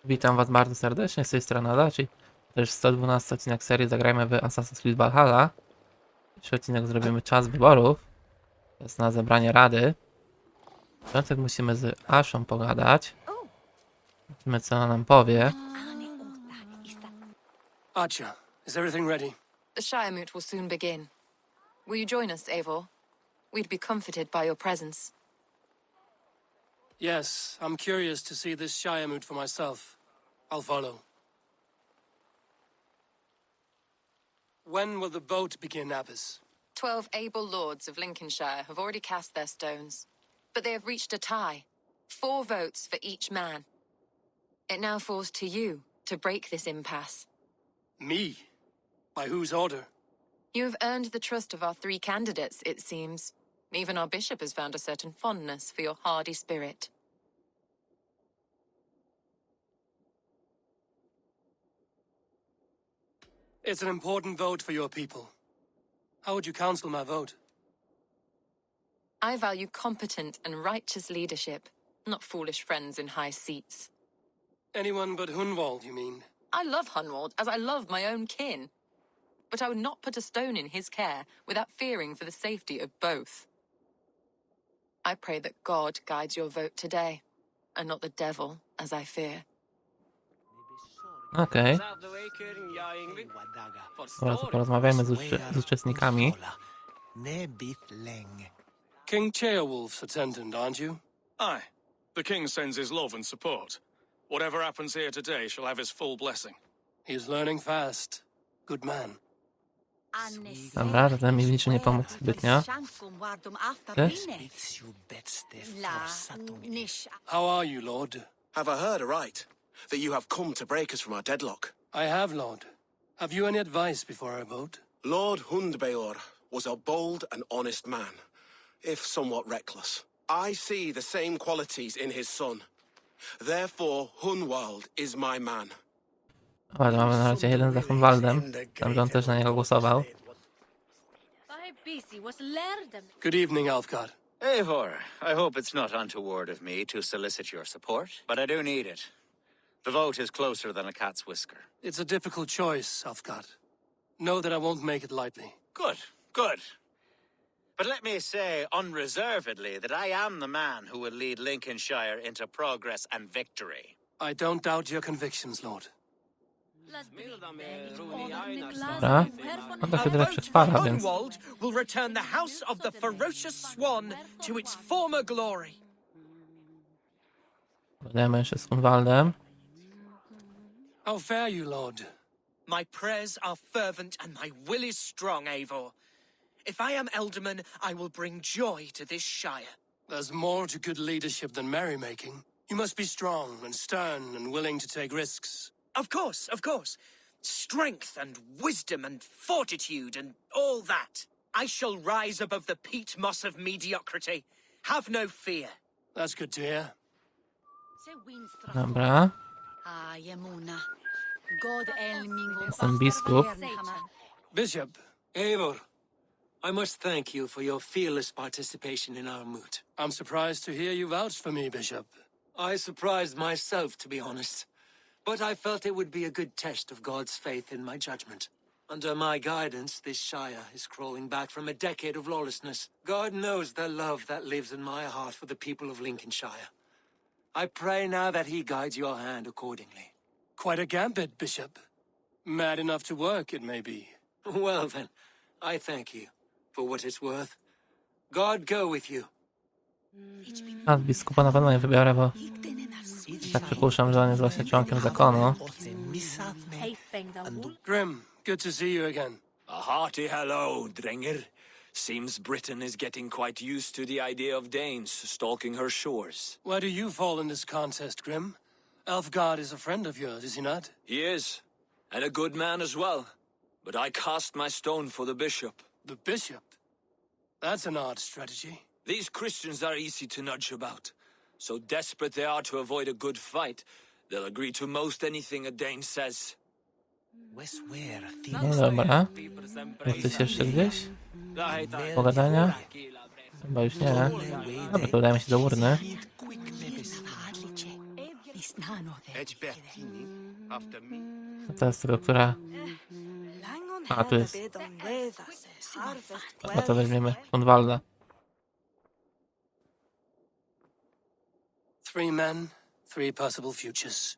Witam Was bardzo serdecznie, z tej strony Deszcz, to jest 112 odcinek serii Zagrajmy w Anecastre Creed Valhalla. Dzisiejszy odcinek zrobimy czas wyborów. To jest na zebranie rady. Na początek musimy z Ashą pogadać. Zobaczymy, co ona nam powie. Archer, is everything ready? The Shire moot will soon begin. Will you join us, Eivor? We'd be comforted by your presence. Yes, I'm curious to see this Shire moot for myself. I'll follow. When will the boat begin, Abbess? 12 able lords of Lincolnshire have already cast their stones, but they have reached a tie. 4 votes for each man. It now falls to you to break this impasse. Me? By whose order? You have earned the trust of our 3 candidates, it seems. Even our bishop has found a certain fondness for your hardy spirit. It's an important vote for your people. How would you counsel my vote? I value competent and righteous leadership, not foolish friends in high seats. Anyone but Hunwald, you mean? I love Hunwald as I love my own kin. But I would not put a stone in his care without fearing for the safety of both. I pray that God guides your vote today, and not the devil, as I fear. Okej. Dobra, to porozmawiajmy z uczestnikami. King Ceolwulf's attendant, aren't you? Aye. The king sends his love and support. Whatever happens here today shall have his full blessing. He's learning fast. Good man. Dobra, to ten mi w niczym nie pomógł zbytnio. Też? How are you, Lord? Have I heard aright that you have come to break us from our deadlock? I have, Lord. Have you any advice before our vote? Lord Hundbeor was a bold and honest man, if somewhat reckless. I see the same qualities in his son. Therefore, Hunwald is my man. O, to mamy na razie jeden za Hunwaldem. Tam, że on też na niego głosował. Good evening, Alfgar. Eivor, I hope it's not untoward of me to solicit your support, but I do need it. The vote is closer than a cat's whisker. It's a difficult choice, Alfgar. Know that I won't make it lightly. Good, good. But let me say unreservedly that I am the man who will lead Lincolnshire into progress and victory. I don't doubt your convictions, Lord. Dobra. No to się tyle przetrwala, więc... Hunwald will return the house of the ferocious swan to its former glory. Będziemy jeszcze z Hunwaldem. How fare you, Lord? My prayers are fervent and my will is strong, Eivor. If I am Elderman, I will bring joy to this shire. There's more to good leadership than merrymaking. You must be strong and stern and willing to take risks. Of course, of course. Strength and wisdom and fortitude and all that. I shall rise above the peat moss of mediocrity. Have no fear. That's good to hear. Dobra. Jestem biskup. Bishop, Eivor, I must thank you for your fearless participation in our moot. I'm surprised to hear you vouch for me, Bishop. I surprised myself, to be honest. But I felt it would be a good test of God's faith in my judgment. Under my guidance, this shire is crawling back from a decade of lawlessness. God knows the love that lives in my heart for the people of Lincolnshire. I pray now that he guides your hand accordingly. Quite a gambit, Bishop. Mad enough to work, it may be. Well then, I thank you for what it's worth. God go with you. A biskupa na pewno nie wybiorę, bo tak przypuszczam, że on jest właśnie członkiem zakonu. Grim, good to see you again. A hearty hello, Drenger. Seems Britain is getting quite used to the idea of Danes stalking her shores. Where do you fall in this contest, Grim? Elfgard is a friend of yours, is he not? He is, and a good man as well. But I cast my stone for the bishop. The bishop? That's an odd strategy. These Christians are easy to nudge about. So desperate they are to avoid a good fight, they'll agree to most anything a Dane says. No dobra. Jesteś jeszcze gdzieś? Pogadania? Chyba już nie. Dobra, to udajemy się do urny. To jest tylko, która... A, tu jest. A to weźmiemy Hunwalda. 3 men, 3 possible futures.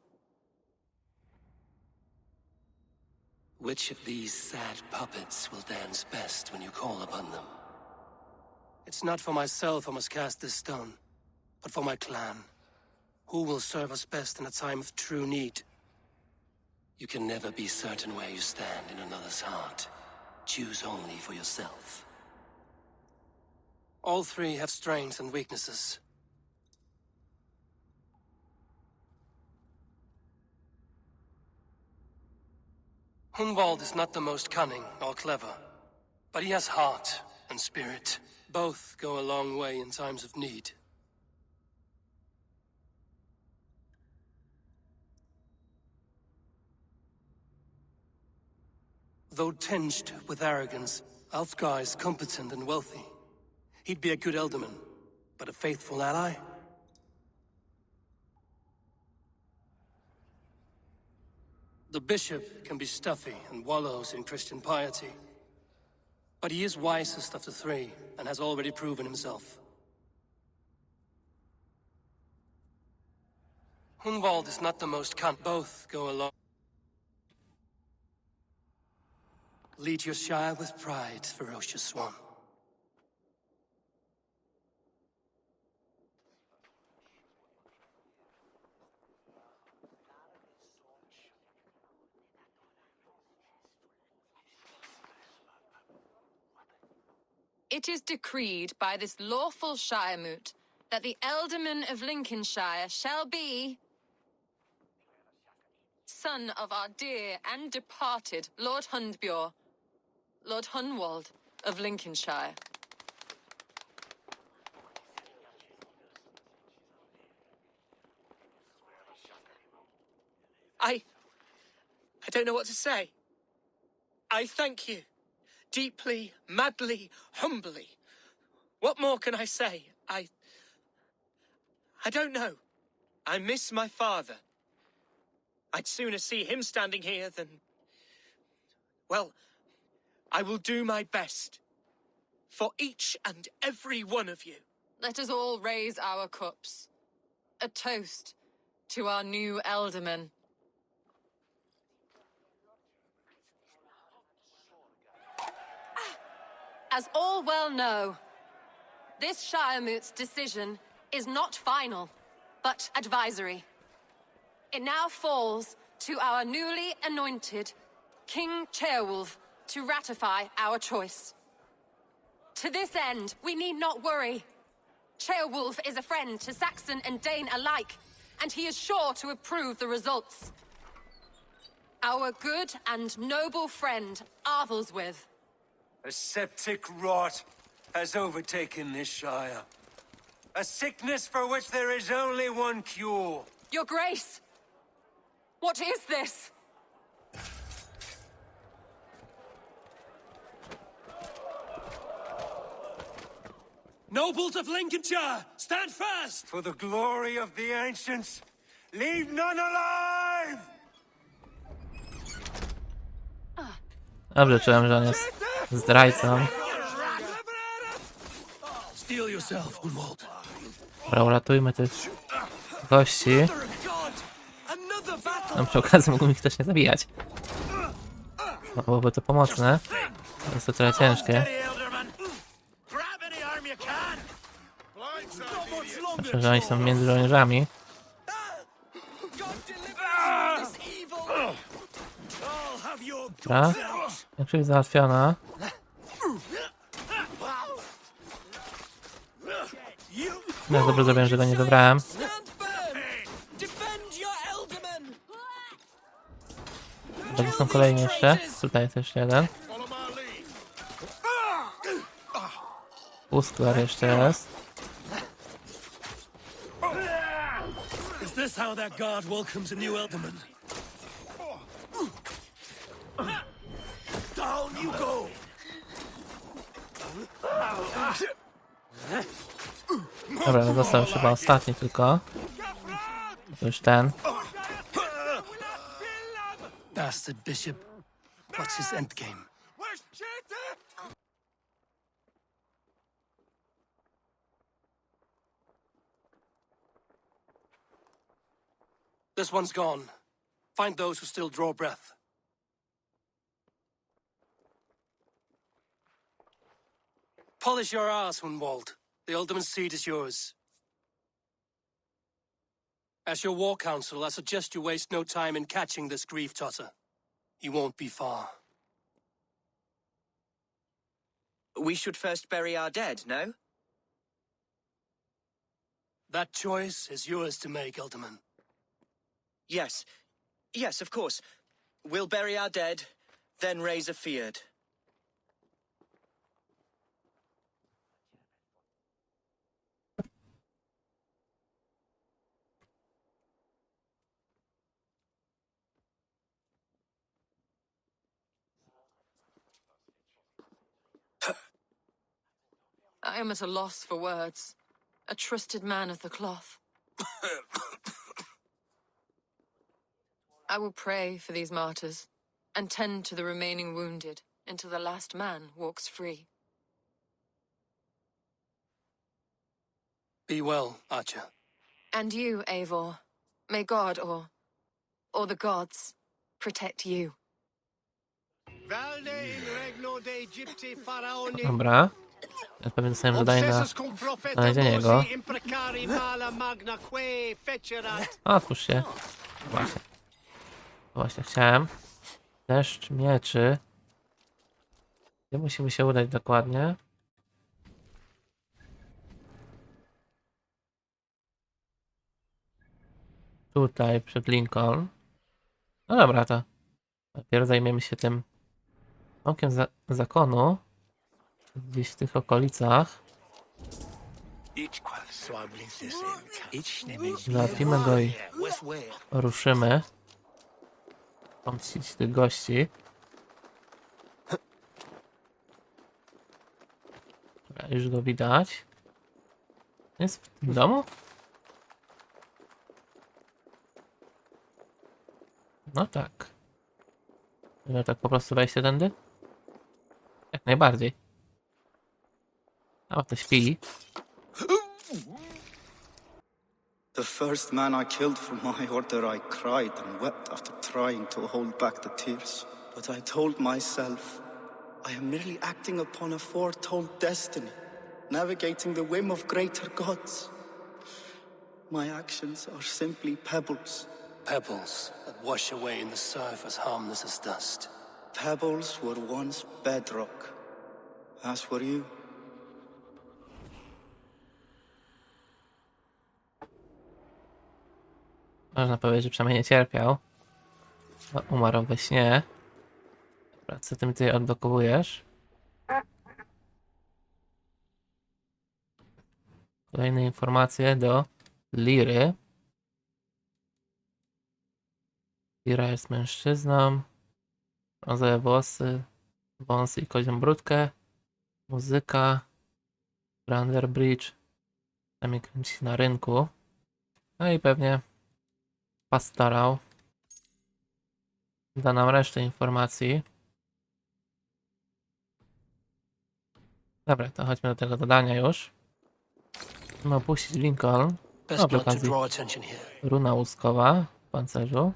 Which of these sad puppets will dance best when you call upon them? It's not for myself I must cast this stone, but for my clan. Who will serve us best in a time of true need? You can never be certain where you stand in another's heart. Choose only for yourself. All 3 have strengths and weaknesses. Hunwald is not the most cunning or clever, but he has heart and spirit. Both go a long way in times of need. Though tinged with arrogance, Alfgar is competent and wealthy. He'd be a good ealdorman, but a faithful ally? The bishop can be stuffy and wallows in Christian piety. But he is wisest of the 3, and has already proven himself. Hunwald is not the most both go along. Lead your shire with pride, ferocious one. It is decreed by this lawful shiremoot that the ealdorman of Lincolnshire shall be son of our dear and departed Lord Hundbjorn, Lord Hunwald of Lincolnshire. I don't know what to say. I thank you. Deeply, madly, humbly. What more can I say? I don't know. I miss my father. I'd sooner see him standing here than... Well, I will do my best. For each and every one of you. Let us all raise our cups. A toast to our new ealdorman. As all well know, this shiremoot's decision is not final, but advisory. It now falls to our newly anointed King Ceolwulf to ratify our choice. To this end, we need not worry. Ceolwulf is a friend to Saxon and Dane alike, and he is sure to approve the results. Our good and noble friend, Arthelswith. A septic rot has overtaken this shire. A sickness for which there is only one cure. Your Grace! What is this? Nobles of Lincolnshire, stand fast! For the glory of the ancients, leave none alive! Dobrze, czułem, że on jest zdrajcą. Steel yourself, Hunwald. Dobra, uratujmy tych gości. No, przy okazji mógłbym ich też nie zabijać. No, byłoby to pomocne. Jest to trochę ciężkie. Myślę, że oni są między żołnierzami. Dobra. Większość załatwiona. No dobrze zrobiłem, że go nie dobrałem. Gdzie są kolejni jeszcze? Tutaj jest jeszcze jeden. Usklar jeszcze jest. Is this how that guard welcomes a new ealdorman? Down you go! Dobra, no został już chyba ostatni tylko. To już ten. bastard bishop. What's his endgame? This one's gone. Find those who still draw breath. Polish your ass, Hunwald. The ultimate seat is yours. As your war council, I suggest you waste no time in catching this grief-totter. He won't be far. We should first bury our dead, no? That choice is yours to make, Alderman. Yes. Yes, of course. We'll bury our dead, then raise a feared. I am at a loss for words. A trusted man of the cloth. I will pray for these martyrs and tend to the remaining wounded until the last man walks free. Be well, Archer. And you, Eivor. May God or the gods protect you. Dobra. Ja pewnie dostałem zadanie na znalezienie go. Otwórz się. Właśnie. Właśnie chciałem. Deszcz mieczy. Gdzie musimy się udać dokładnie? Tutaj, przed Lincoln. No dobra, to najpierw zajmiemy się tym okiem zakonu. Gdzieś w tych okolicach. Załatwimy go i ruszymy. Pomścić tych gości. Dobra, już go widać. Jest w tym domu? No tak. Żeby tak po prostu wejść tędy? Jak najbardziej. A to śpi. The first man I killed for my order, I cried and wept after trying to hold back the tears. But I told myself, I am merely acting upon a foretold destiny, navigating the whim of greater gods. My actions are simply pebbles. Pebbles that wash away in the surf as harmless as dust. Pebbles were once bedrock, as were you. Można powiedzieć, że przynajmniej nie cierpiał. No, umarł we śnie. Dobra, co ty mi tutaj odblokowujesz? Kolejne informacje do Liry. Lira jest mężczyzną. Brązowe włosy, wąsy i kozią brudkę. Muzyka. Brander Bridge. Tam je kręci na rynku. No i pewnie pastorał. Da nam resztę informacji. Dobra, to chodźmy do tego zadania już. Musimy opuścić Lincoln. No, przy okazji runa łuskowa w pancerzu.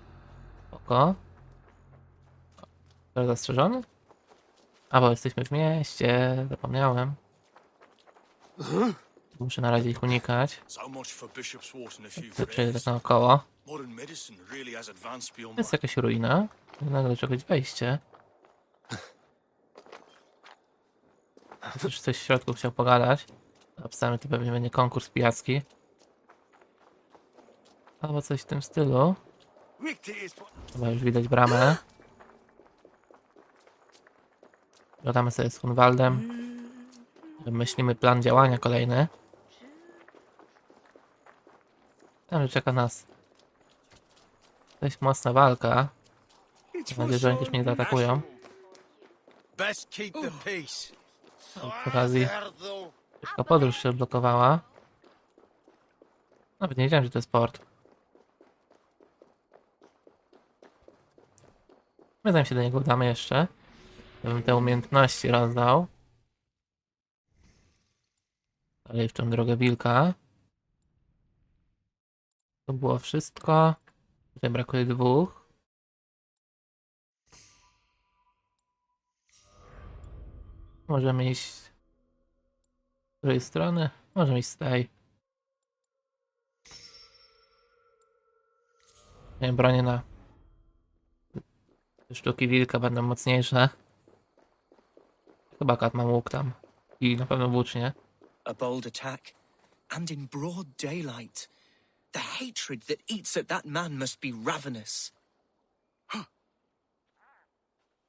Oko. To zastrzeżony? A, bo jesteśmy w mieście. Zapomniałem. Muszę na razie ich unikać. Przejdę tak naokoło. Jest jakaś ruina. Nagle do czegoś wejście. Już ktoś w środku chciał pogadać. Obstamy, to pewnie będzie konkurs pijacki. Albo coś w tym stylu. Chyba już widać bramę. Gadamy sobie z Hunwaldem. Myślimy plan działania kolejny. Tam, że czeka nas dość mocna walka. Mam nadzieję, że oni też mnie zaatakują. Przy okazji szybka podróż się odblokowała. Nawet nie wiedziałem, że to jest port. Zanim się do niego udamy jeszcze, to bym te umiejętności rozdał. Dalej w tą drogę wilka. To było wszystko. Tutaj brakuje 2. Możemy iść z której strony? Możemy iść z tej. Bronie na sztuki wilka będą mocniejsze. Chyba kat ma łuk tam. I na pewno włócznie. A bold attack, and in broad daylight. The hatred that eats at that man must be ravenous.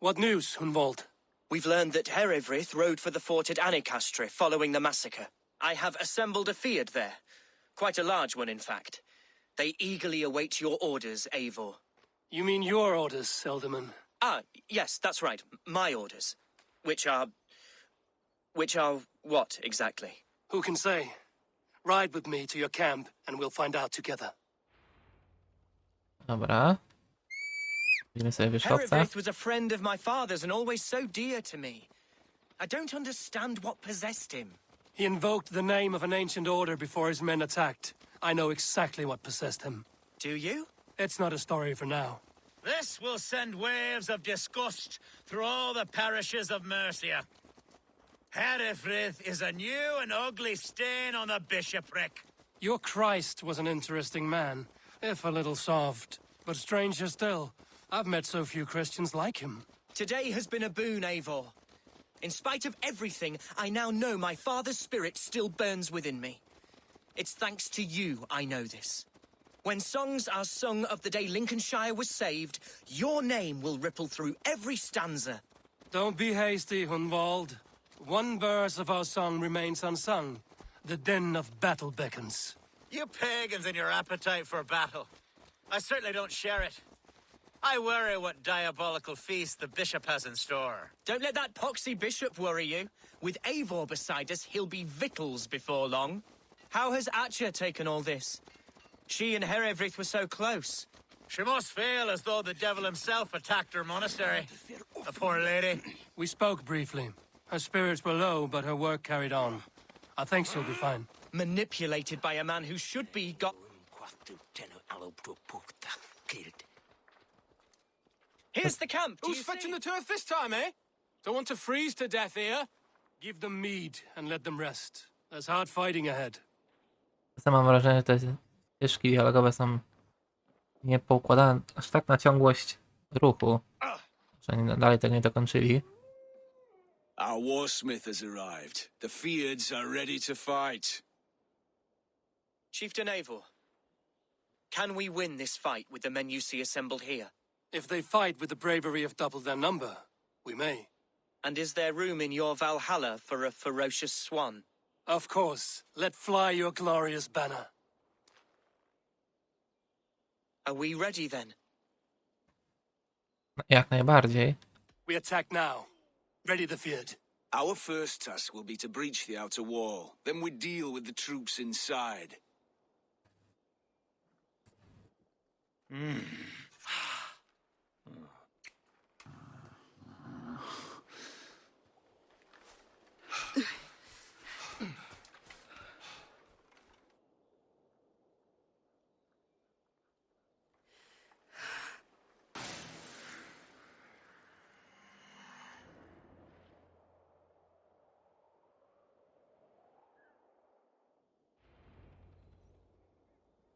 What news, Hunwald? We've learned that Herewrith rode for the fort at Anecastre following the massacre. I have assembled a field there. Quite a large one, in fact. They eagerly await your orders, Eivor. You mean your orders, Elderman? Ah, yes, that's right. My orders. Which are what, exactly? Who can say? Ride with me to your camp, and we'll find out together. Dobra. Widzimy sobie wierzchowca. Herewrith was a friend of my father's and always so dear to me. I don't understand what possessed him. He invoked the name of an ancient order before his men attacked. I know exactly what possessed him. Do you? It's not a story for now. This will send waves of disgust through all the parishes of Mercia. Herefrith is a new and ugly stain on the bishopric. Your Christ was an interesting man, if a little soft. But stranger still, I've met so few Christians like him. Today has been a boon, Eivor. In spite of everything, I now know my father's spirit still burns within me. It's thanks to you I know this. When songs are sung of the day Lincolnshire was saved, your name will ripple through every stanza. Don't be hasty, Hunwald. One verse of our song remains unsung. The din of battle beckons. You pagans and your appetite for battle. I certainly don't share it. I worry what diabolical feast the bishop has in store. Don't let that poxy bishop worry you. With Eivor beside us, he'll be victuals before long. How has Atcha taken all this? She and Herewrith were so close. She must feel as though the devil himself attacked her monastery. The poor lady. We spoke briefly. Her spirits were low, but her work carried on. I think she'll be fine. Manipulated by a man who should be Here's the camp. Who's fetching the turf this time, eh? Don't want to freeze to death here. Give them mead and let them rest. There's hard fighting ahead. Czasem mam wrażenie, że te ścieżki dialogowe są niepoukładane aż tak na ciągłość ruchu, że oni dalej tego nie dokończyli. Our warsmith has arrived. The Feards are ready to fight. Chieftain Eivor, can we win this fight with the men you see assembled here? If they fight with the bravery of double their number, we may. And is there room in your Valhalla for a ferocious swan? Of course. Let fly your glorious banner. Are we ready then? Jak najbardziej. We attack now. Ready the field. Our first task will be to breach the outer wall. Then we deal with the troops inside.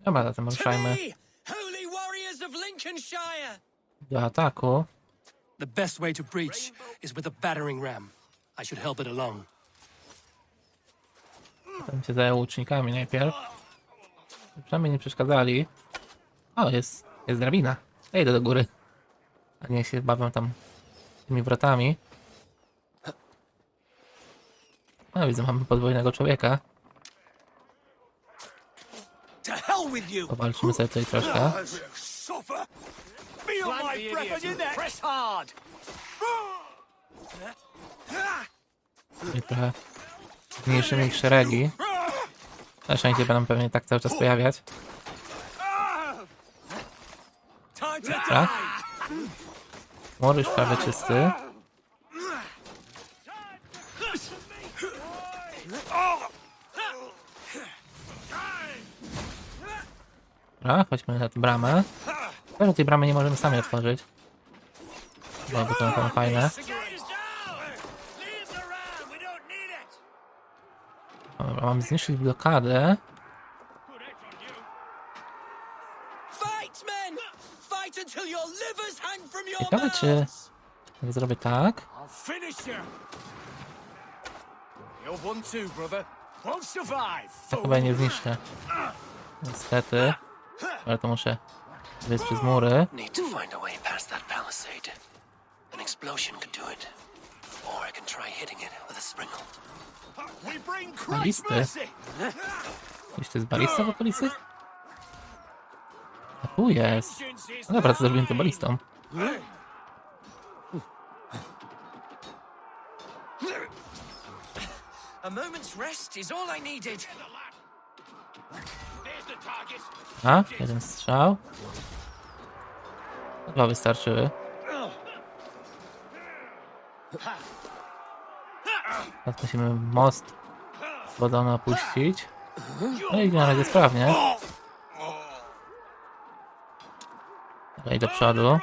Dobra, zatem ruszajmy Holy warriors of Lincolnshire! do ataku. The best way to breach is with a battering ram. I should help it along. Tam się zajął łucznikami najpierw. Przynajmniej nie przeszkadzali. O, jest drabina. Ja idę do góry. A nie się bawią tam tymi wrotami. No widzę, mamy podwójnego człowieka. Powalczymy sobie tutaj troszkę. Press hard. I trochę mniejszymi ich szeregi. Zresztą się będą pewnie tak cały czas pojawiać. Dobra. Mur już prawie czysty. Dobra, chodźmy na tę bramę. Tylko, że tej bramy nie możemy sami otworzyć. Byłoby to na pewno fajne. Dobra, mamy zniszczyć blokadę. Ciekawe, czy jak zrobię tak. Tak chyba nie zniszczę. Niestety. Ale to muszę wyjść przez mury. Need to find a way past that palisade. An explosion could do it. Or I can try hitting it with a springle. Balisty? Jeszcze jest balista w okolicy? A tu jest. No dobra, to zrobimy to balistą. A moment's rest is all I needed. A, jeden strzał. Dwa wystarczyły. Teraz musimy most wodowy opuścić. No i na razie sprawnie. Dalej do przodu.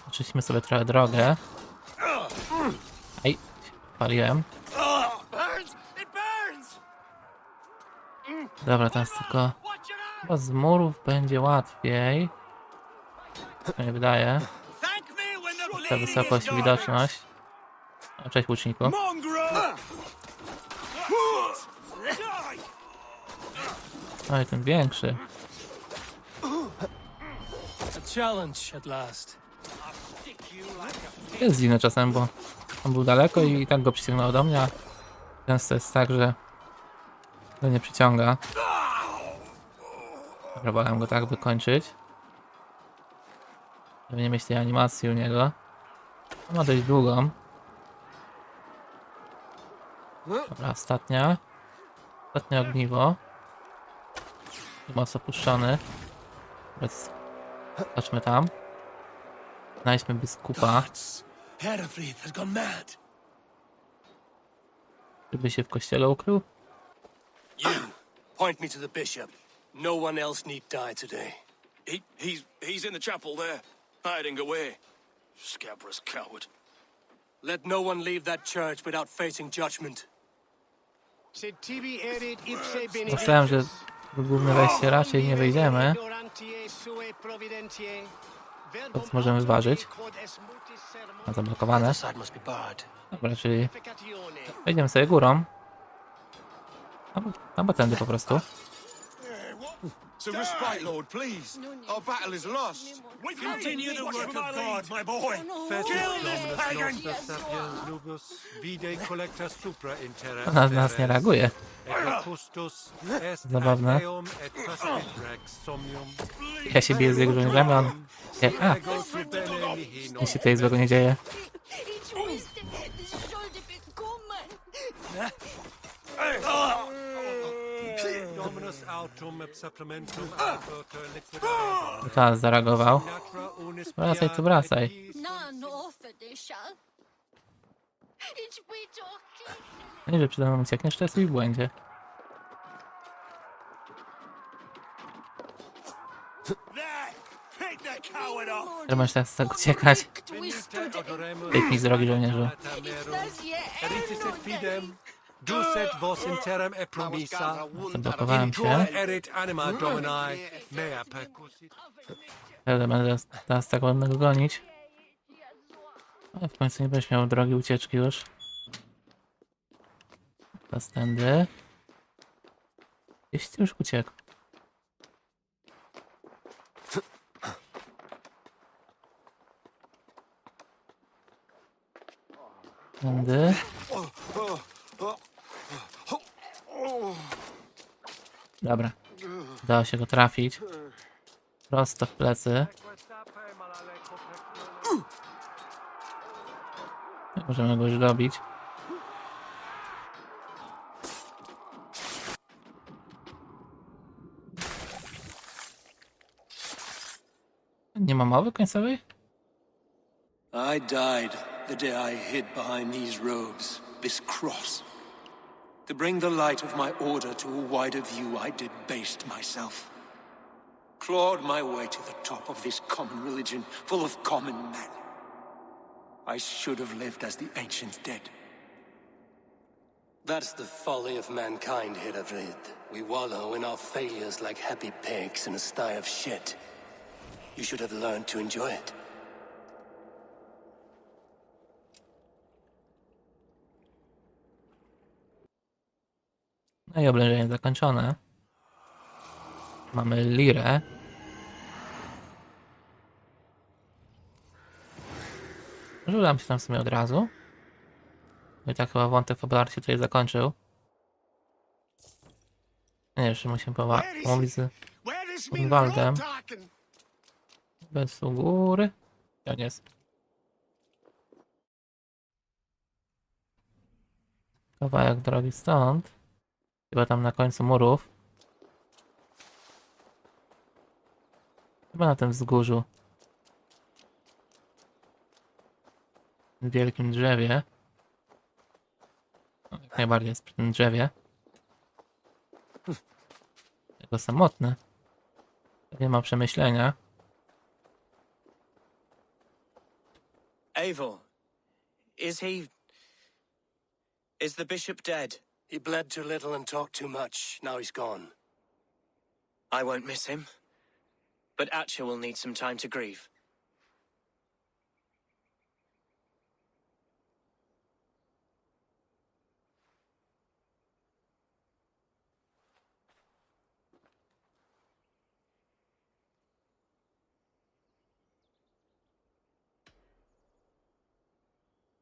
Oczyśmy sobie trochę drogę. Ej, paliłem. Dobra, teraz tylko chyba z murów będzie łatwiej. Tak mi się wydaje. Ta wysokość, widoczność. O, cześć łuczniku. No i ten większy. A challenge at last. Jest dziwne czasem, bo on był daleko i tak go przyciągnął do mnie, a często jest tak, że go nie przyciąga. Próbowałem go tak wykończyć, żeby nie mieć tej animacji u niego. On ma dość długą. Dobra, ostatnie ogniwo. Mocno puszczony. Więc zobaczmy tam. Znajdźmy biskupa. Herefrith has gone mad. Żeby się w kościele ukrył. You, point me to the bishop. No one else need die today. He's in the chapel there, hiding away. Scabrous coward. Let no one leave that church without facing judgment. Myślałem, że do główne wejście raczej nie wejdziemy. To możemy ważyć. A zablokowane. Dobra, czyli wejdziemy sobie górą. Albo tędy po prostu. So respite, Lord, please. Our battle is lost. Continue the work of God, my boy. Kill this pagan! Ona na nas nie reaguje. Zabawne. Ja się biję z jego żołnierzami, on... Nic się tutaj złego nie dzieje. Teraz zareagował. Wracaj, tu wracaj. Nie, że przede mną uciekniesz, to jesteś w błędzie. Że możesz teraz tak uciekać. Wyjdź mi z drogi, żołnierzu. Zablokowałem się. Będę teraz tak ładnego gonić. Ale w końcu nie będziesz miał drogi ucieczki już. Teraz tędy. Gdzieś ty już uciekł. Tędy. Dobra. Udało się go trafić. Prosto w plecy. Możemy go już dobić. ma mowy końcowej? I died the day I hid behind these robes, this cross. To bring the light of my order to a wider view, I debased myself. Clawed my way to the top of this common religion, full of common men. I should have lived as the ancients did. That's the folly of mankind, Hedavrid. We wallow in our failures like happy pigs in a sty of shit. You should have learned to enjoy it. No i oblężenie zakończone. Mamy lirę. Rzucam się tam w sumie od razu. No i tak chyba wątek fabularny się tutaj zakończył. Nie, jeszcze musimy pomówić z Waldem. Bez u góry. Gdzie on jest? Kawałek drogi stąd. Chyba tam na końcu murów. Chyba na tym wzgórzu. W wielkim drzewie. No, jak najbardziej jest przy tym drzewie. Tylko samotne. Nie ma przemyślenia. Eivor, is the bishop dead? He bled too little and talked too much. Now he's gone. I won't miss him. But Atcha will need some time to grieve.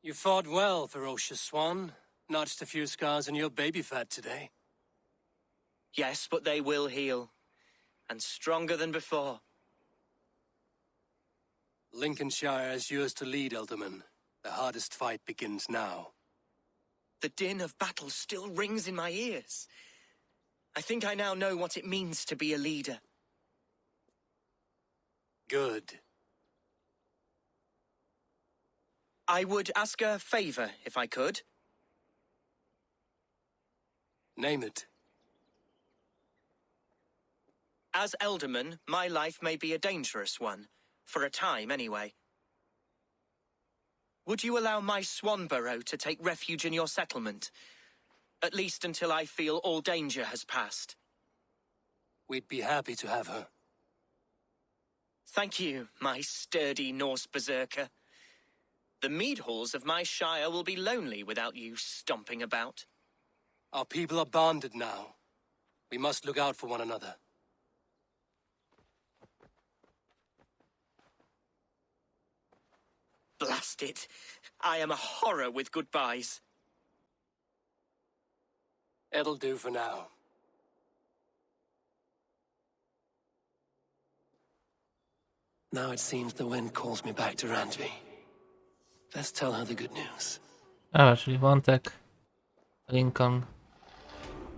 You fought well, ferocious swan. Notched a few scars on your baby fat today. Yes, but they will heal. And stronger than before. Lincolnshire is yours to lead, Elderman. The hardest fight begins now. The din of battle still rings in my ears. I think I now know what it means to be a leader. Good. I would ask a favor, if I could. Name it. As Elderman, my life may be a dangerous one. For a time, anyway. Would you allow my Swanborough to take refuge in your settlement? At least until I feel all danger has passed. We'd be happy to have her. Thank you, my sturdy Norse berserker. The mead halls of my shire will be lonely without you stomping about. Our people are bonded now. We must look out for one another. Blast it. I am a horror with goodbyes. It'll do for now. Now it seems the wind calls me back to Randvi. Let's tell her the good news. Dobra, czyli wątek Lincoln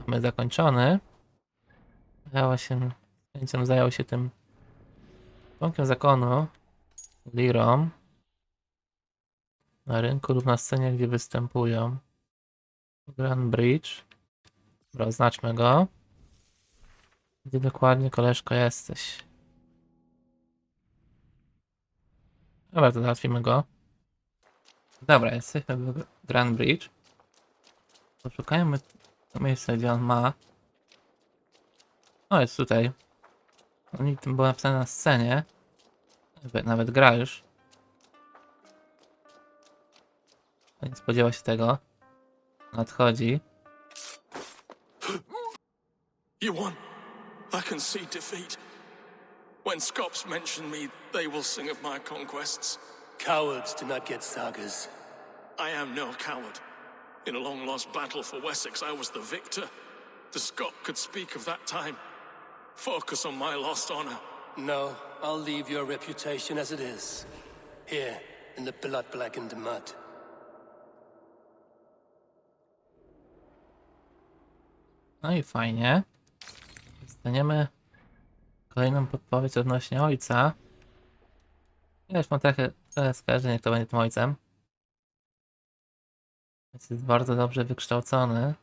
mamy zakończony. Zajął się tym członkiem zakonu, Lirą, na rynku lub na scenie, gdzie występują. Grand Bridge. Dobra, oznaczmy go. Gdzie dokładnie, koleżko, jesteś? Dobra, to załatwimy go. Dobra, jesteśmy w Grand Bridge. Poszukajmy to miejsce, gdzie on ma. O, jest tutaj. Oni tym było napisane na scenie. Nawet gra już. Nie spodziewa się tego. Nadchodzi. You won. I can see defeat. When Scops mention me, they will sing of my conquests. Cowards do not get sagas. I am no coward. In a long-lost battle for Wessex, I was the victor. The Scot could speak of that time. Focus on my lost honor. No, I'll leave your reputation as it is. Here, in the blood-blackened mud. No i fajnie. Dostaniemy kolejną podpowiedź odnośnie ojca. Ja już mam trochę skojarzenie, kto będzie tym ojcem. Jest bardzo dobrze wykształcony.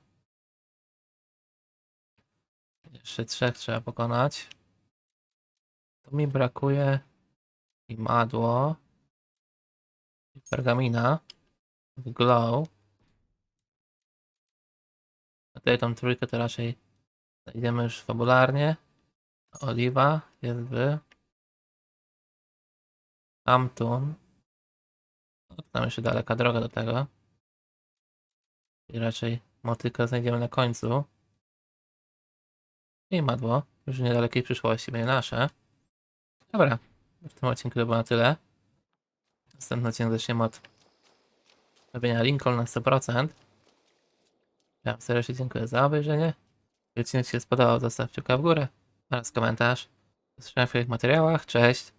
Jeszcze 3 trzeba pokonać. To mi brakuje imadło i pergamina w glow. A tutaj tą trójkę to raczej znajdziemy już fabularnie. Oliwa jest w Amtun. No, tam jeszcze daleka droga do tego. I raczej motykę znajdziemy na końcu. I madło już w niedalekiej przyszłości będzie nasze. Dobra, w tym odcinku to było na tyle. Następny odcinek zaczniemy od robienia Lincoln na 100%. Ja wam serdecznie dziękuję za obejrzenie. Jeśli odcinek się spodobał, zostawcie kciuka w górę oraz komentarz. Do zobaczenia w kolejnych materiałach. Cześć!